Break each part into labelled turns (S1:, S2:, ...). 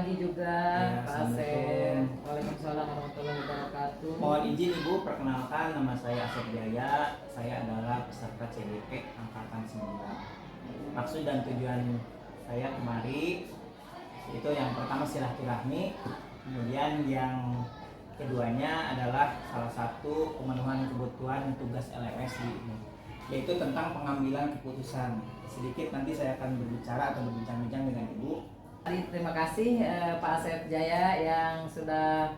S1: pagi juga,
S2: Ya,
S1: Pak
S2: Assalamualaikum.
S1: Asep. Waalaikumsalam warahmatullahi wabarakatuh.
S2: Mohon izin Ibu, perkenalkan nama saya Asep Jaya. Saya adalah peserta CBP Angkatan 9. Maksud dan tujuan saya kemari itu yang pertama silaturahmi, kemudian yang keduanya adalah salah satu pemenuhan kebutuhan tugas LMS di ini, yaitu tentang pengambilan keputusan. Sedikit nanti saya akan berbicara atau berbincang-bincang dengan Ibu.
S1: Terima kasih Pak Asep Jaya yang sudah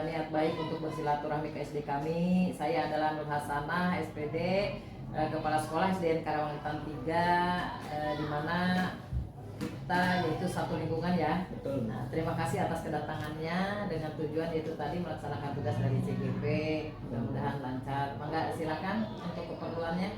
S1: niat baik untuk bersilaturahmi ke SD kami. Saya adalah Nur Hasanah, SPD, Kepala Sekolah SDN Karawang-Wetan 3, di mana kita yaitu satu lingkungan ya.
S2: Betul.
S1: Nah, terima kasih atas kedatangannya dengan tujuan yaitu tadi melaksanakan tugas dari CGP. Mudah-mudahan lancar. Mangga silakan untuk keperluannya.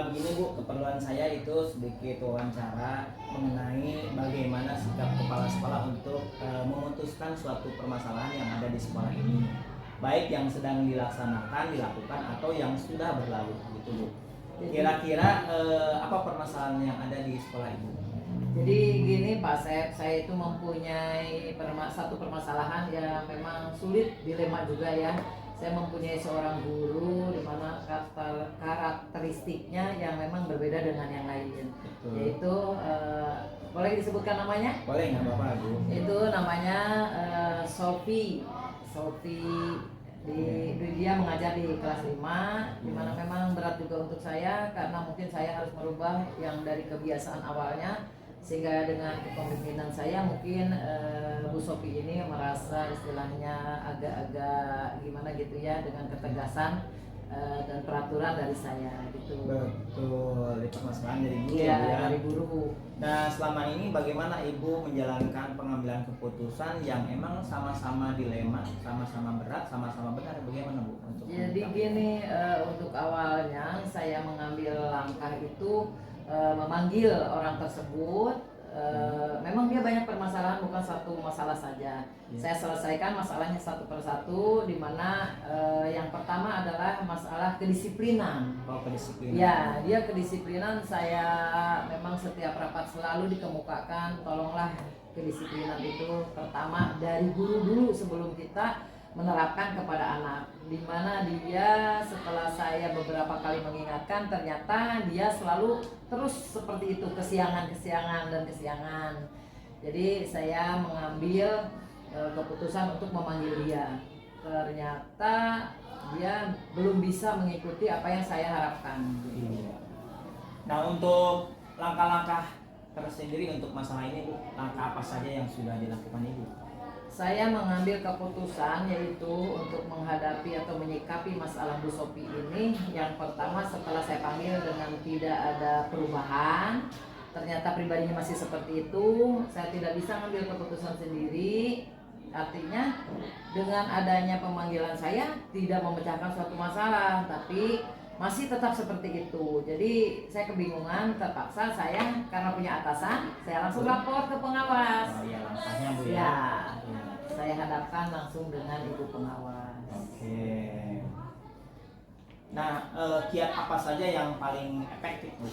S2: Begini Bu, keperluan saya itu sedikit wawancara mengenai bagaimana sikap kepala sekolah untuk memutuskan suatu permasalahan yang ada di sekolah ini, baik yang sedang dilakukan atau yang sudah berlalu, gitu Bu. Kira-kira apa permasalahan yang ada di sekolah Ibu?
S1: Jadi gini Pak Sep, saya itu mempunyai satu permasalahan yang memang sulit, dilema juga ya. Saya mempunyai seorang guru di mana karakteristiknya yang memang berbeda dengan yang lain.
S2: Betul.
S1: Yaitu boleh disebutkan namanya?
S2: Boleh, nggak apa-apa Bu.
S1: Itu namanya Sophie. Dia mengajar di kelas 5, di mana memang berat juga untuk saya karena mungkin saya harus merubah yang dari kebiasaan awalnya, sehingga dengan kepemimpinan saya mungkin Bu Sophie ini merasa istilahnya agak-agak gimana gitu ya, dengan ketegasan dan peraturan dari saya gitu.
S2: Betul, itu permasalahan dari guru
S1: ya,
S2: ya.
S1: dari guru.
S2: Nah, selama ini bagaimana Ibu menjalankan pengambilan keputusan yang emang sama-sama dilema, sama-sama berat, sama-sama benar? Bagaimana Bu?
S1: Jadi gini, untuk awalnya saya mengambil langkah itu memanggil orang tersebut. Memang dia banyak permasalahan, bukan satu masalah saja. Saya selesaikan masalahnya satu persatu, di mana yang pertama adalah masalah kedisiplinan.
S2: Oh, kedisiplinan.
S1: Ya, dia kedisiplinan. Saya memang setiap rapat selalu dikemukakan, tolonglah kedisiplinan itu pertama dari guru dulu sebelum kita menerapkan kepada anak, di mana dia setelah saya beberapa kali mengingatkan, ternyata dia selalu terus seperti itu, kesiangan dan kesiangan. Jadi saya mengambil keputusan untuk memanggil dia. Ternyata dia belum bisa mengikuti apa yang saya harapkan.
S2: Iya. Nah, untuk langkah-langkah tersendiri untuk masalah ini Bu, langkah apa saja yang sudah dilakukan Ibu?
S1: Saya mengambil keputusan yaitu untuk menghadapi atau menyikapi masalah Bu Sophie ini. Yang pertama, setelah saya panggil dengan tidak ada perubahan, ternyata pribadinya masih seperti itu, saya tidak bisa mengambil keputusan sendiri. Artinya dengan adanya pemanggilan saya tidak memecahkan suatu masalah, tapi masih tetap seperti itu. Jadi saya kebingungan, terpaksa saya karena punya atasan, saya langsung lapor ke pengawas.
S2: Oh iya, langkahnya Bu ya.
S1: Ya, saya hadapkan langsung dengan ibu pengawas.
S2: Oke. Nah, kiat apa saja yang paling efektif Bu?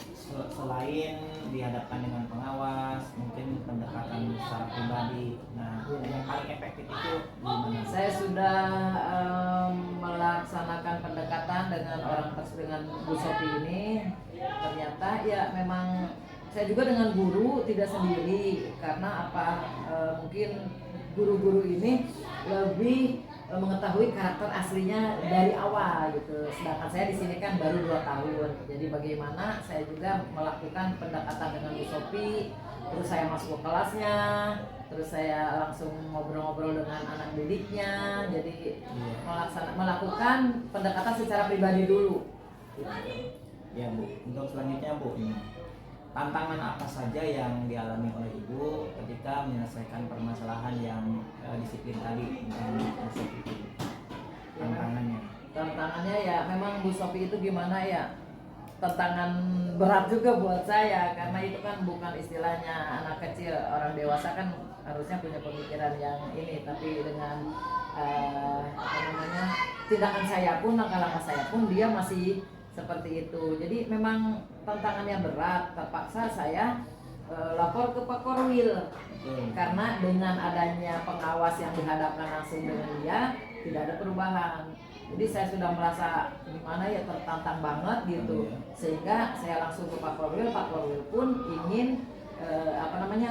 S2: Selain dihadapkan dengan pengawas, mungkin pendekatan secara pribadi. Nah, yang paling efektif itu gimana?
S1: Saya sudah melaksanakan pendekatan dengan dengan Bu Sophie ini. Ternyata ya memang saya juga dengan guru tidak sendiri, karena apa? Mungkin guru-guru ini lebih mengetahui karakter aslinya dari awal gitu. Sedangkan saya di sini kan baru 2 tahun. Jadi bagaimana saya juga melakukan pendekatan dengan Bu Sophie, terus saya masuk ke kelasnya, terus saya langsung ngobrol-ngobrol dengan anak didiknya. Jadi melakukan pendekatan secara pribadi dulu.
S2: Ya Bu, untuk selanjutnya Bu, tantangan apa saja yang dialami oleh Ibu ketika menyelesaikan permasalahan yang disiplin tadi dengan Bu Sophie itu?
S1: Tantangannya ya memang Bu Sophie itu gimana ya, tantangan berat juga buat saya, karena itu kan bukan istilahnya anak kecil, orang dewasa kan harusnya punya pemikiran yang ini, tapi dengan tindakan saya pun, langkah-langkah saya pun dia masih seperti itu. Jadi memang tantangannya berat, terpaksa saya lapor ke Pak Korwil.
S2: Oke.
S1: Karena dengan adanya pengawas yang dihadapkan langsung dengan dia, tidak ada perubahan. Jadi saya sudah merasa gimana ya, tertantang banget gitu, sehingga saya langsung ke Pak Korwil. Pak Korwil pun ingin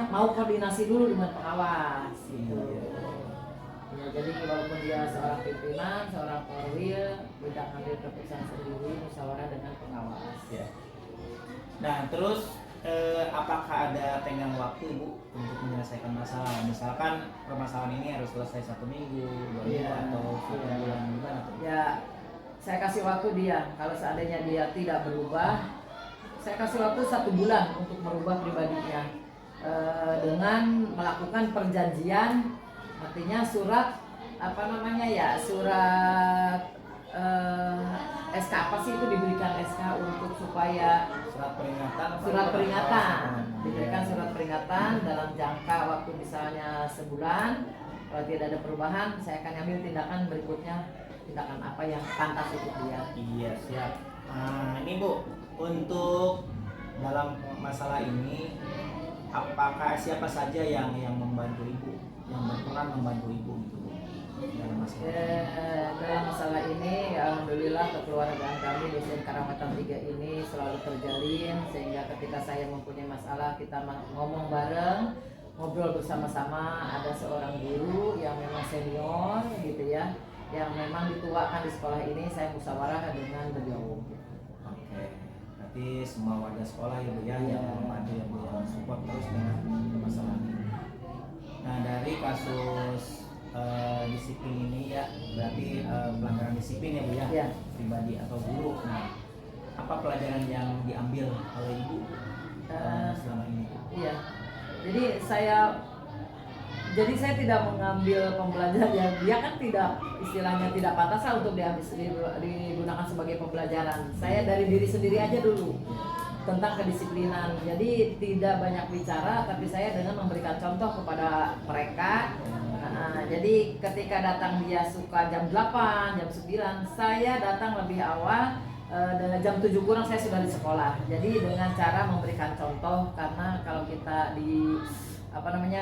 S1: mau koordinasi dulu dengan pengawas gitu. Ya, jadi walaupun dia seorang pimpinan, seorang Korwil, tidak ambil keputusan sendiri, musyawarah dengan pengawas.
S2: Ya. Nah, terus apakah ada tenggang waktu Ibu untuk menyelesaikan masalah? Misalkan permasalahan ini harus selesai 1 minggu, 2 minggu, atau 1 bulan, gimana tuh?
S1: Ya, saya kasih waktu dia. Kalau seandainya dia tidak berubah, saya kasih waktu 1 bulan untuk merubah pribadinya. Dengan melakukan perjanjian, artinya surat surat SK apa sih itu, diberikan SK untuk supaya surat peringatan diberikan surat peringatan dalam jangka waktu misalnya sebulan. Kalau tidak ada perubahan, saya akan ambil tindakan berikutnya, tindakan apa yang pantas untuk dia.
S2: Iya, siap. Ini Bu, untuk dalam masalah ini, apakah siapa saja yang membantu Ibu, yang berperan membantu Ibu gitu Bu, dalam masalah
S1: Dalam masalah ini, alhamdulillah kekeluargaan kami di Desa Karamatan 3 ini selalu terjalin, sehingga ketika saya mempunyai masalah kita ngomong bareng, ngobrol bersama-sama. Ada seorang guru yang memang senior gitu ya, yang memang dituakan di sekolah ini, saya musyawarah dengan beliau.
S2: Oke, berarti semua warga sekolah ya Bu ya, yang membantu ya Bu, yang support terus dengan masalah ini. Nah, dari kasus disiplin ini ya, berarti pelanggaran disiplin ya Bu ya,
S1: Ya.
S2: pribadi atau guru. Nah, apa pelajaran yang diambil oleh Ibu selama ini?
S1: Iya. Jadi saya tidak mengambil pembelajaran yang dia kan tidak, istilahnya tidak pantas lah untuk digunakan sebagai pembelajaran. Saya dari diri sendiri aja dulu tentang kedisiplinan. Jadi tidak banyak bicara, tapi saya dengan memberikan contoh kepada mereka. Jadi ketika datang dia suka jam 8, jam 9, saya datang lebih awal. Jam 7 kurang saya sudah di sekolah. Jadi dengan cara memberikan contoh, karena kalau kita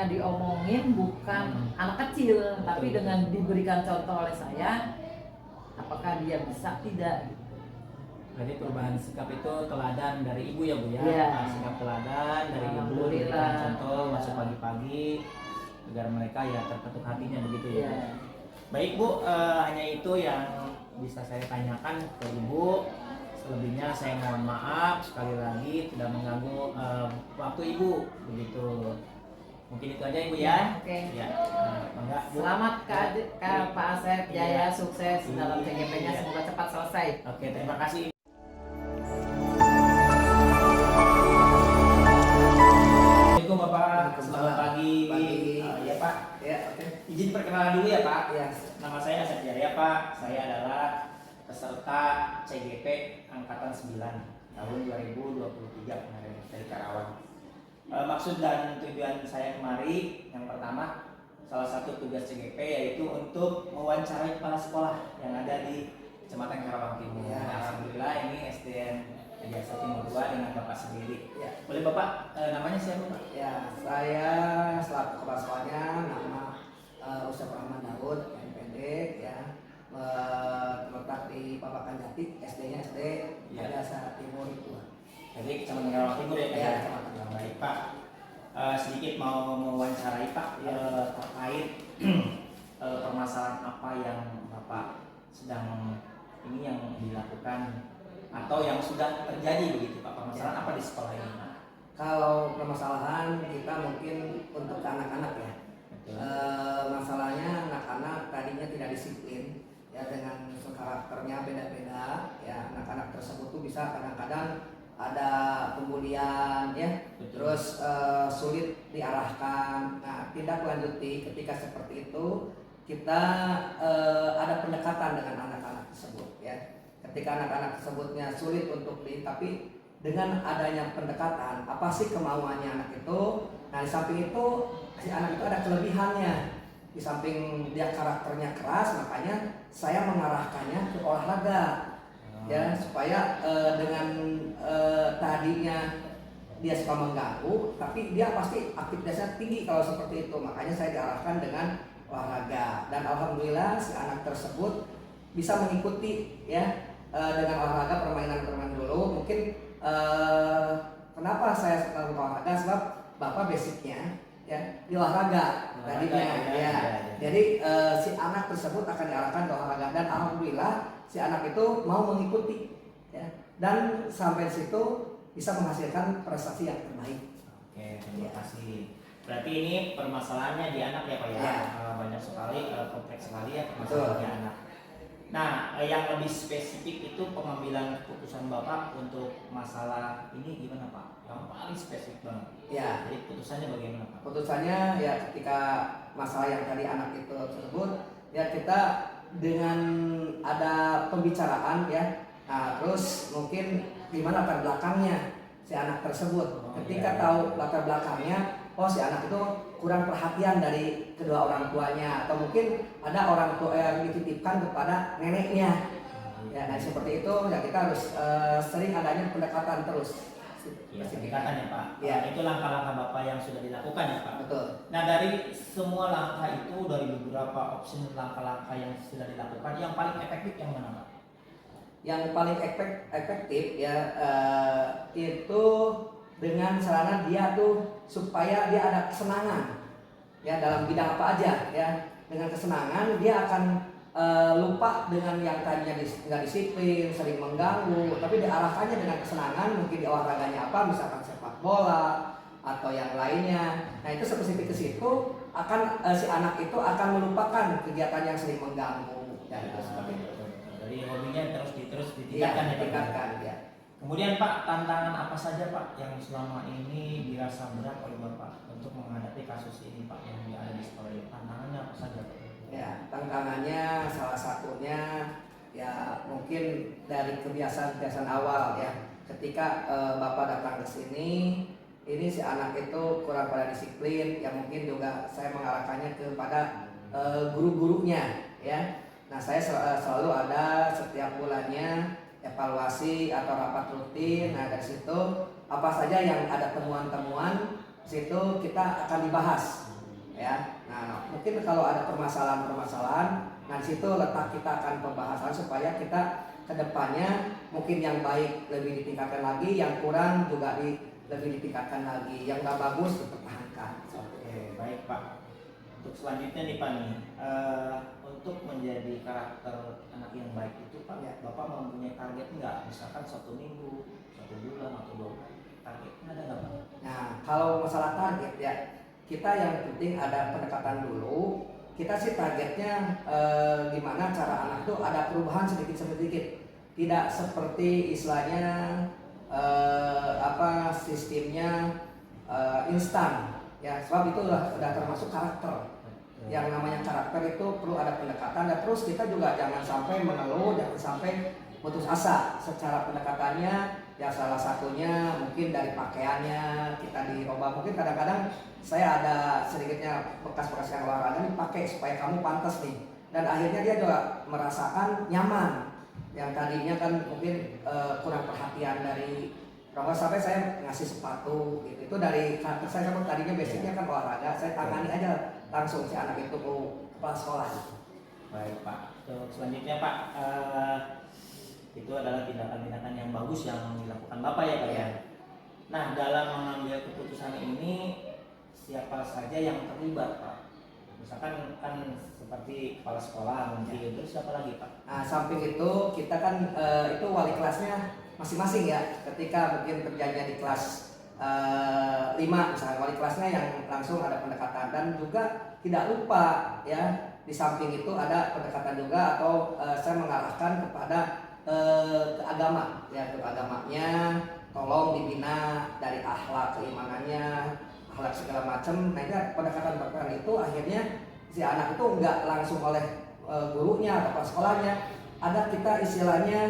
S1: diomongin bukan anak kecil, tapi dengan diberikan contoh oleh saya, apakah dia bisa tidak.
S2: Berarti perubahan sikap itu teladan dari Ibu ya Bu ya.
S1: Iya.
S2: Sikap teladan dari Ibu,
S1: Alhamdulillah.
S2: memberikan contoh masuk pagi-pagi agar mereka ya terketuk hatinya begitu ya.
S1: Iya.
S2: Baik Bu, hanya itu yang bisa saya tanyakan ke Ibu. Selebihnya saya mohon maaf sekali lagi tidak mengganggu waktu Ibu begitu. Mungkin itu aja Ibu ya.
S1: Oke.
S2: Ya. Bangga, Bu.
S1: Selamat Pak Asep, jaya, sukses dalam CGP-nya,
S2: Iya.
S1: semoga cepat selesai.
S2: Oke, terima kasih. Assalamualaikum Bapak. Selamat pagi. Ya Pak.
S3: Ya, oke.
S2: Izin perkenalan dulu ya Pak.
S3: Ya.
S2: Nama saya Asep Jaya Pak. Saya adalah peserta CGP Angkatan 9 tahun 2023 kemarin dari Karawang. Maksud dan tujuan saya kemari, yang pertama, salah satu tugas CGP yaitu untuk mewawancarai kepala sekolah yang ada di Kecamatan Karawang Timur.
S3: Ya.
S2: Alhamdulillah ini SDN Biasa Timur 2 dengan Bapak sendiri.
S3: Ya.
S2: Boleh Bapak, namanya siapa Pak?
S3: Ya, saya selaku kepala sekolahnya, nama Ustaz Rahman Daud, yang pendek ya, terletak di Papakan Jati, SD-nya SD
S2: Ya.
S3: Biasa Timur 2.
S2: Jadi Kecamatan Karawang Timur ya Pak?
S3: Ya,
S2: Ya.
S3: Kecamatan Karawang.
S2: Baik Pak, sedikit mau mewawancarai Pak terkait permasalahan apa yang Bapak sedang ini yang dilakukan atau yang sudah terjadi begitu Pak, permasalahan apa di sekolah ini Pak?
S3: Kalau permasalahan kita mungkin untuk anak-anak ya.
S2: Betul.
S3: Masalahnya anak-anak tadinya tidak disiplin ya, dengan karakternya beda-beda ya. Anak-anak tersebut tuh bisa kadang-kadang ada pembulian ya.
S2: Betul.
S3: Terus sulit diarahkan. Nah, tindak lanjuti ketika seperti itu kita ada pendekatan dengan anak-anak tersebut ya. Ketika anak-anak tersebutnya sulit untuk tapi dengan adanya pendekatan, apa sih kemauannya anak itu? Nah, di samping itu si anak itu ada kelebihannya. Di samping dia karakternya keras, makanya saya mengarahkannya ke olahraga. Ya, supaya dengan tadinya dia suka mengganggu, tapi dia pasti aktivitasnya tinggi kalau seperti itu. Makanya saya diarahkan dengan olahraga, dan alhamdulillah si anak tersebut bisa mengikuti ya dengan olahraga, permainan dulu. Mungkin kenapa saya suka olahraga, sebab bapak basicnya ya di olahraga tadinya ya. Jadi si anak tersebut akan diarahkan ke olahraga, dan alhamdulillah si anak itu mau mengikuti ya, dan sampai situ bisa menghasilkan prestasi yang terbaik.
S2: Oke, terima kasih. Berarti ini permasalahannya di anak ya Pak ya?
S3: Ya.
S2: Banyak sekali, kompleks sekali ya permasalahan di anak. Nah, yang lebih spesifik itu pengambilan keputusan Bapak untuk masalah ini gimana Pak? Yang paling spesifik banget.
S3: Ya.
S2: Jadi putusannya bagaimana Pak?
S3: Putusannya ya ketika masalah yang tadi anak itu tersebut, ya kita dengan ada pembicaraan ya. Nah, terus mungkin gimana latar belakangnya si anak tersebut. Ketika tahu latar belakangnya, oh si anak itu kurang perhatian dari kedua orang tuanya, atau mungkin ada orang tua yang dititipkan kepada neneknya. Ya, nah seperti itu ya kita harus sering adanya pendekatan terus.
S2: Ya, pendekatan ya Pak.
S3: Ya.
S2: Itu langkah-langkah Bapak yang sudah dilakukan ya Pak.
S3: Betul.
S2: Nah, dari semua langkah itu, dari beberapa opsi langkah-langkah yang sudah dilakukan, yang paling efektif yang mana Pak?
S3: Yang paling efektif ya itu dengan sarana dia tuh supaya dia ada kesenangan ya dalam bidang apa aja ya. Dengan kesenangan dia akan lupa dengan yang tadinya nggak disiplin, sering mengganggu, tapi diarahkannya dengan kesenangan. Mungkin di olahraganya apa, misalkan sepak bola atau yang lainnya. Nah itu spesifik ke situ akan si anak itu akan melupakan kegiatan yang sering mengganggu dan seperti itu.
S2: Dari hobinya terus ditingkatkan
S3: Iya,
S2: ya Pak.
S3: ditingkatkan ya.
S2: Kemudian Pak, tantangan apa saja Pak yang selama ini dirasa berat oleh Bapak untuk menghadapi kasus ini Pak yang ada di sekolah ini? Tantangannya apa saja Pak?
S3: Ya, tantangannya salah satunya ya mungkin dari kebiasaan-kebiasaan awal ya. Ketika Bapak datang ke sini, ini si anak itu kurang pada disiplin, ya mungkin juga saya mengarahkannya kepada guru-gurunya ya. Nah, saya selalu ada setiap bulannya evaluasi atau rapat rutin. Nah, dari situ apa saja yang ada temuan-temuan, situ kita akan dibahas ya. Nah, mungkin kalau ada permasalahan-permasalahan, nah di situ letak kita akan pembahasan supaya kita kedepannya mungkin yang baik lebih ditingkatkan lagi, yang kurang juga lebih ditingkatkan lagi, yang nggak bagus dipertahankan.
S2: Oke, baik Pak. Untuk selanjutnya nih Pak nih, untuk menjadi karakter anak yang baik itu Pak,
S3: Ya.
S2: Bapak mempunyai target nggak? Misalkan 1 minggu, 1 bulan atau 2 bulan, targetnya ada nggak Pak?
S3: Nah, kalau masalah target ya, kita yang penting ada pendekatan dulu. Kita sih targetnya gimana cara anak itu ada perubahan sedikit-sedikit, tidak seperti istilahnya sistemnya instan ya, sebab itu udah termasuk karakter. Yang namanya karakter itu perlu ada pendekatan, dan terus kita juga jangan sampai mengeluh, jangan sampai putus asa secara pendekatannya. Ya salah satunya mungkin dari pakaiannya kita dirubah. Mungkin kadang-kadang saya ada sedikitnya bekas-bekas yang olahraga nih, pakai supaya kamu pantas nih, dan akhirnya dia juga merasakan nyaman. Yang tadinya kan mungkin kurang perhatian dari kalau sampai saya ngasih sepatu gitu. Itu dari karakter saya, kan tadinya basicnya kan olahraga, saya tangani aja langsung si anak itu ke kepala sekolah.
S2: Baik Pak. Untuk selanjutnya Pak, itu adalah tindakan-tindakan yang bagus yang dilakukan Bapak ya Pak ya. Nah, dalam mengambil keputusan ini siapa saja yang terlibat Pak? Misalkan kan seperti kepala sekolah mungkin, terus siapa lagi Pak?
S3: Nah, samping itu kita kan itu wali kelasnya masing-masing ya. Ketika mungkin terjadinya di kelas 5 misalnya, wali kelasnya yang langsung ada pendekatan, dan juga tidak lupa ya di samping itu ada pendekatan juga, atau saya mengarahkan kepada ke agama ya, ke agamanya tolong dibina dari akhlak keimanannya, akhlak segala macam. Nah, ini pendekatan-pendekatan itu akhirnya si anak itu nggak langsung oleh gurunya atau kepala sekolahnya, ada kita istilahnya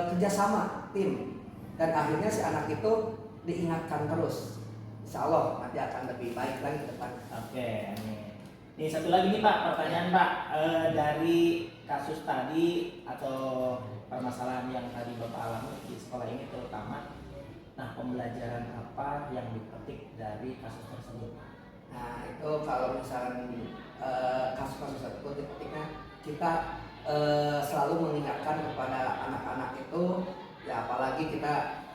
S3: kerjasama tim, dan akhirnya si anak itu diingatkan terus. Insya Allah nanti akan lebih baik lagi ke depan.
S2: Oke, ini satu lagi nih Pak, pertanyaan Pak, dari kasus tadi atau permasalahan yang tadi Bapak alami di sekolah ini terutama. Nah, pembelajaran apa yang dipetik dari kasus tersebut?
S3: Nah itu kalau misalnya kasus-kasus tersebut dipetiknya, kita selalu mengingatkan kepada anak-anak itu, ya apalagi kita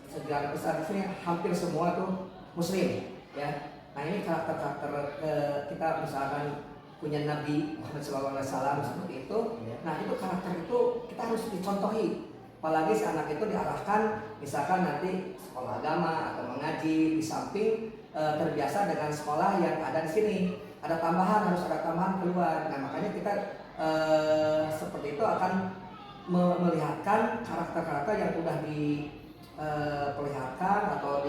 S3: sebagian besar di sini hampir semua tuh muslim ya. Nah ini karakter-karakter kita misalkan punya Nabi Muhammad SAW seperti itu. Nah itu karakter itu kita harus dicontohi. Apalagi si anak itu diarahkan misalkan nanti sekolah agama atau mengaji, di samping terbiasa dengan sekolah yang ada di sini. Ada tambahan, harus ada tambahan keluar. Nah makanya kita seperti itu akan melihatkan karakter-karakter yang sudah diperlihatkan atau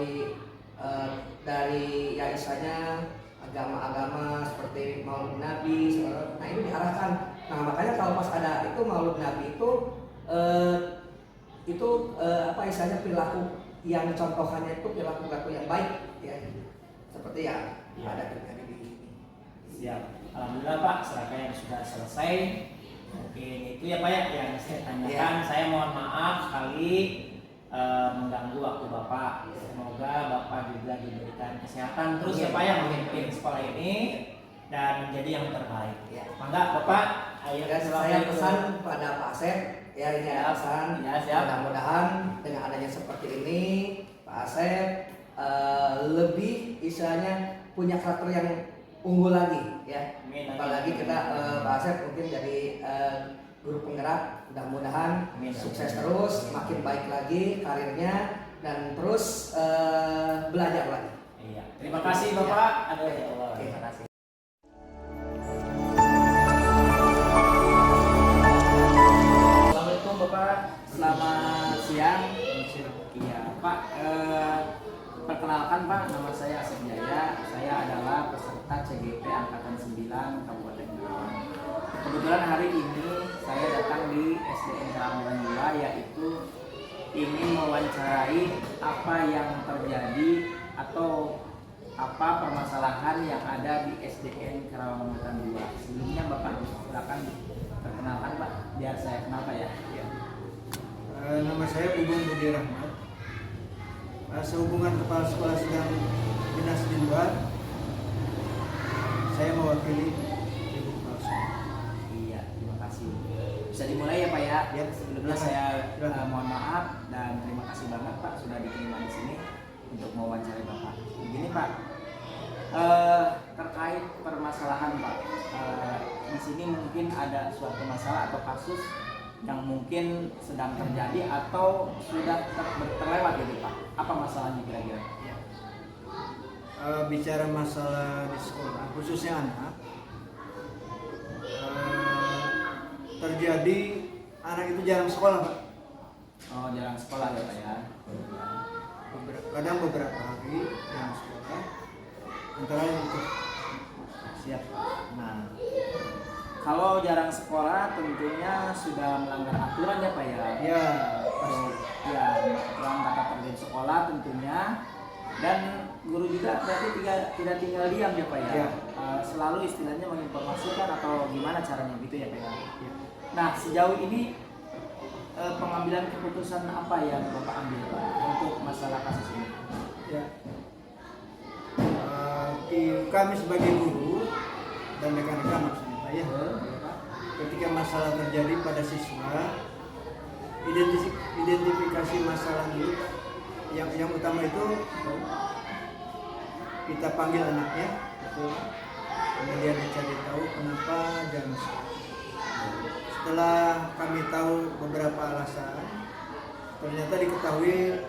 S3: dari ya istilahnya agama-agama seperti Maulid Nabi. Nah ini diarahkan. Nah makanya kalau pas ada itu Maulid Nabi itu apa istilahnya perilaku yang contohannya itu perilaku yang baik ya, seperti yang ada terjadi di sini.
S2: Siap. Alhamdulillah Pak, serangkaian sudah selesai. Mungkin itu ya Pak ya yang saya tanyakan. Saya mohon maaf sekali mengganggu waktu Bapak. Semoga Bapak juga diberikan kesehatan terus ya Pak yang memimpin sekolah ini dan menjadi yang terbaik.
S3: Ya.
S2: Mangga Bapak, ayo
S3: Saya pesan pada Pak Asep ya, ini ada pesan.
S2: Ya,
S3: Mudah-mudahan dengan adanya seperti ini Pak Asep lebih istilahnya punya karakter yang unggul lagi ya.
S2: Amin.
S3: Apalagi kita Pak Asep mungkin jadi guru penggerak, mudah-mudahan sukses terus, makin baik lagi karirnya dan terus belajar lagi.
S2: Iya. Terima kasih Bapak. Aduh ya Allah.
S3: Oke.
S2: Terima kasih. Assalamualaikum Bapak. Selamat siang. Iya Pak. Perkenalkan Pak, nama saya Asep Jaya. Saya adalah peserta CGP Angkatan 9 Kabupaten Karawang. Kebetulan hari ini saya datang di SDN Karawang 2, yaitu ingin mewawancarai apa yang terjadi atau apa permasalahan yang ada di SDN Karawang 2. Sebelumnya Bapak silakan perkenalkan Pak, biar saya kenal Pak ya.
S4: Nama saya Bubun Budi Rahmat. Sehubungan Kepala Sekolah sedang dinas di luar, saya mewakili Ibu Kepala Sekolah.
S2: Iya, terima kasih. Bisa dimulai ya Pak ya.
S4: Ya,
S2: Sebelumnya saya mohon maaf dan terima kasih banget Pak sudah diterima di sini untuk mewawancarai Bapak. Begini Pak, terkait permasalahan Pak, di sini mungkin ada suatu masalah atau kasus yang mungkin sedang terjadi atau sudah terlewat gitu Pak. Apa masalahnya kira-kira?
S4: Ya. Bicara masalah di sekolah, khususnya anak, terjadi anak itu jarang sekolah Pak.
S2: Oh, jarang sekolah ya Pak ya.
S4: Kadang beberapa hari jarang sekolah, antara itu.
S2: Siap. Nah, kalau jarang sekolah tentunya sudah melanggar aturan ya Pak ya.
S4: Ya,
S2: Oh, ya, aturan tata tertib sekolah tentunya. Dan guru juga berarti tidak tinggal diam ya Pak ya.
S4: Ya.
S2: Selalu istilahnya menginformasikan atau gimana caranya gitu ya Pak ya. Nah, sejauh ini pengambilan keputusan apa yang Bapak ambil Pak untuk masalah kasus ini?
S4: ya. Kami sebagai guru dan rekan-rekan maksudnya Pak ya, ketika masalah terjadi pada siswa, identifikasi masalah dulu. Yang utama itu kita panggil anaknya, kemudian dicari tahu kenapa jarang sekolah. Setelah kami tahu beberapa alasan, ternyata diketahui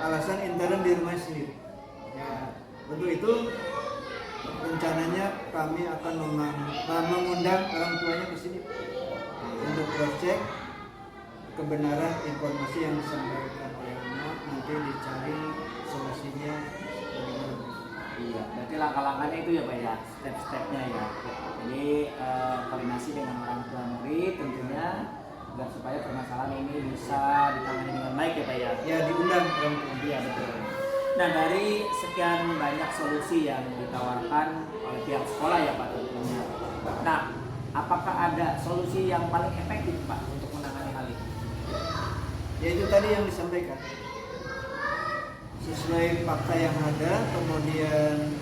S4: alasan intern di rumah sendiri. Ya, untuk itu rencananya kami akan mengundang orang tuanya ke sini untuk cross check kebenaran informasi yang disampaikan oleh anak, nanti dicari solusinya bagaimana.
S2: Iya, berarti langkah-langkahnya itu ya Pak ya, step-stepnya ya. Jadi koordinasi dengan orang tua murid tentunya agar supaya permasalahan ini bisa ditangani dengan baik ya Pak ya.
S4: Ya, diundang orang tua.
S2: Iya betul. Nah, dari sekian banyak solusi yang ditawarkan oleh pihak sekolah ya Pak tentunya. Nah, apakah ada solusi yang paling efektif Pak untuk menangani hal ini?
S4: Ya itu tadi yang disampaikan. Sesuai fakta yang ada, kemudian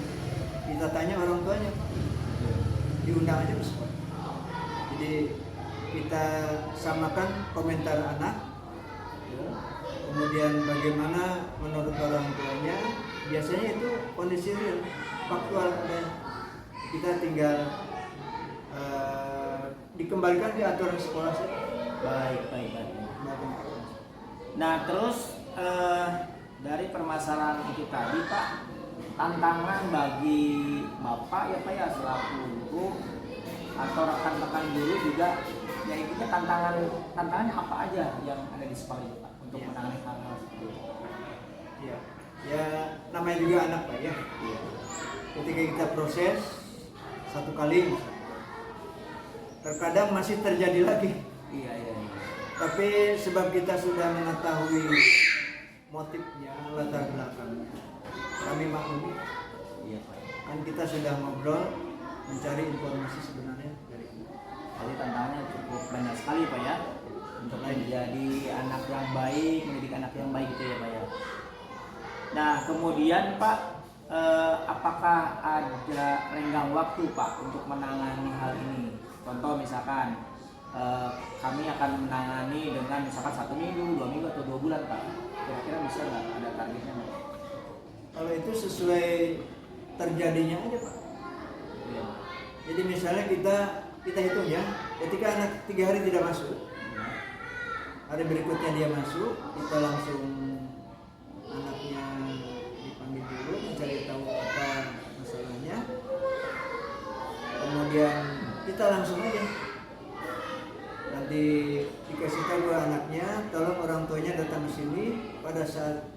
S4: kita tanya orang tuanya, diundang aja ke sekolah. Jadi kita samakan komentar anak, ya. Kemudian bagaimana menurut orang tuanya, biasanya itu kondisi real, faktual adanya. Kita tinggal dikembalikan di aturan sekolah saja.
S2: Baik. Nah terus dari permasalahan itu tadi Pak, tantangan bagi Bapak ya Pak ya selaku guru atau rekan-rekan guru juga, ya intinya tantangannya apa aja yang ada di sekolah itu Pak untuk menangani hal-hal seperti itu?
S4: Iya. Ya namanya juga anak Pak ya.
S2: Iya.
S4: Ketika kita proses satu kali, terkadang masih terjadi lagi.
S2: Iya.
S4: Tapi sebab kita sudah mengetahui motifnya, latar belakangnya, kami maklumi.
S2: Iya Pak.
S4: Kan kita sudah ngobrol, mencari informasi sebenarnya dari ini.
S2: Jadi tantangannya cukup banyak sekali Pak ya untuk menjadi anak yang baik, mendidik anak yang baik gitu ya Pak ya. Nah kemudian Pak, apakah ada renggang waktu Pak untuk menangani hal ini? Contoh misalkan kami akan menangani dengan misalkan 1 minggu, 2 minggu atau 2 bulan Pak. Kira-kira bisa nggak ada targetnya Pak?
S4: Kalau itu sesuai terjadinya aja Pak.
S2: Iya.
S4: Jadi misalnya kita hitung ya, ketika anak 3 hari tidak masuk, hari berikutnya dia masuk, kita langsung anaknya dipanggil dulu, mencari tahu apa masalahnya. Kemudian kita langsung aja nanti dikasih tahu anaknya, tolong orang tuanya datang ke sini pada saat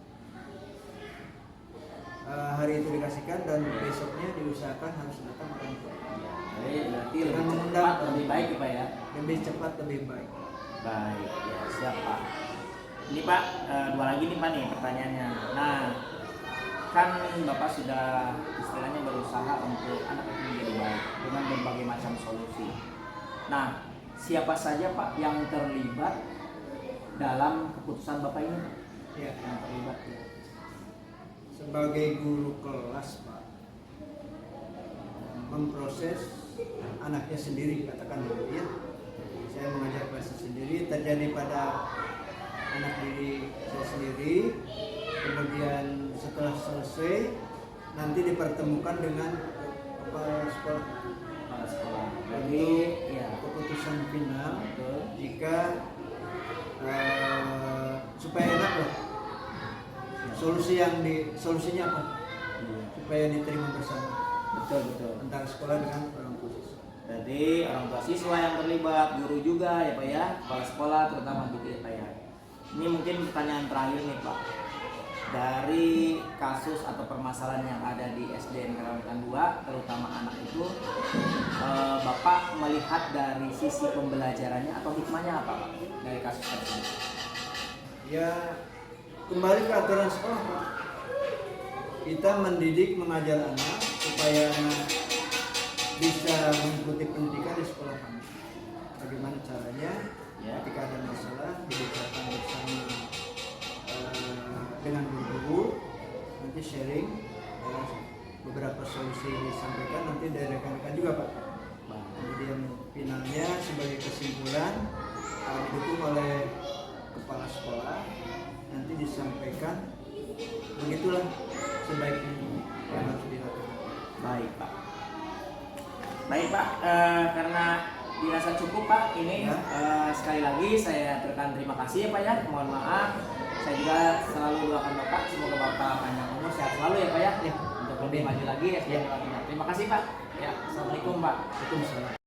S4: hari itu dikasihkan, dan besoknya diusahakan harus datang orang tua.
S2: Jadi berarti
S4: Dengan
S2: lebih
S4: mengundang,
S2: cepat, lebih baik ya Pak ya.
S4: lebih cepat lebih baik.
S2: Baik, ya siap Pak. Ini Pak, 2 lagi nih Pak nih pertanyaannya. Nah, kan Bapak sudah istilahnya berusaha untuk anak itu menjadi baik dengan berbagai macam solusi. Nah, siapa saja Pak yang terlibat dalam keputusan Bapak ini Pak?
S4: Ya.
S2: Yang terlibat ya.
S4: Sebagai guru kelas Pak, memproses anaknya sendiri, katakan dulu ya. Saya mengajar kelas sendiri, terjadi pada anak diri saya sendiri. Kemudian setelah selesai, nanti dipertemukan dengan kepala sekolah.
S2: Kepala sekolah.
S4: Jadi
S2: ya.
S4: keputusan final,
S2: Betul.
S4: jika supaya enak loh. Solusinya apa?
S2: Iya.
S4: Supaya diterima bersama
S2: Betul.
S4: antara sekolah dengan orang tua siswa.
S2: Jadi orang tua siswa yang terlibat, guru juga ya Pak ya, kepala sekolah terutama gitu ya Pak ya. Ini mungkin pertanyaan terakhir nih Pak. Dari kasus atau permasalahan yang ada di SDN Karawitan 2, terutama anak itu, Bapak melihat dari sisi pembelajarannya atau hikmahnya apa Pak dari kasus tersebut?
S4: Ya kembali ke aturan sekolah Pak. Kita mendidik, mengajar anak supaya anak bisa mengikuti pendidikan di sekolah kami. Bagaimana caranya?
S2: Ya.
S4: Ketika ada masalah dibicarakan bersama dengan guru, nanti sharing, beberapa solusi disampaikan nanti dari rekan-rekan juga Pak. Kemudian finalnya sebagai kesimpulan didukung oleh kepala sekolah, nanti disampaikan, begitulah sebaiknya yang harus dilakukan.
S2: Baik Pak. Baik Pak, karena dirasa cukup Pak ini,
S4: Ya.
S2: Sekali lagi saya berikan terima kasih ya Pak ya. Mohon maaf, saya juga selalu doakan Bapak semoga Bapak panjang umur, sehat selalu ya Pak ya. Untuk lebih maju lagi ya. Terima kasih Pak. Ya, assalamualaikum Pak.
S4: Waalaikumsalam.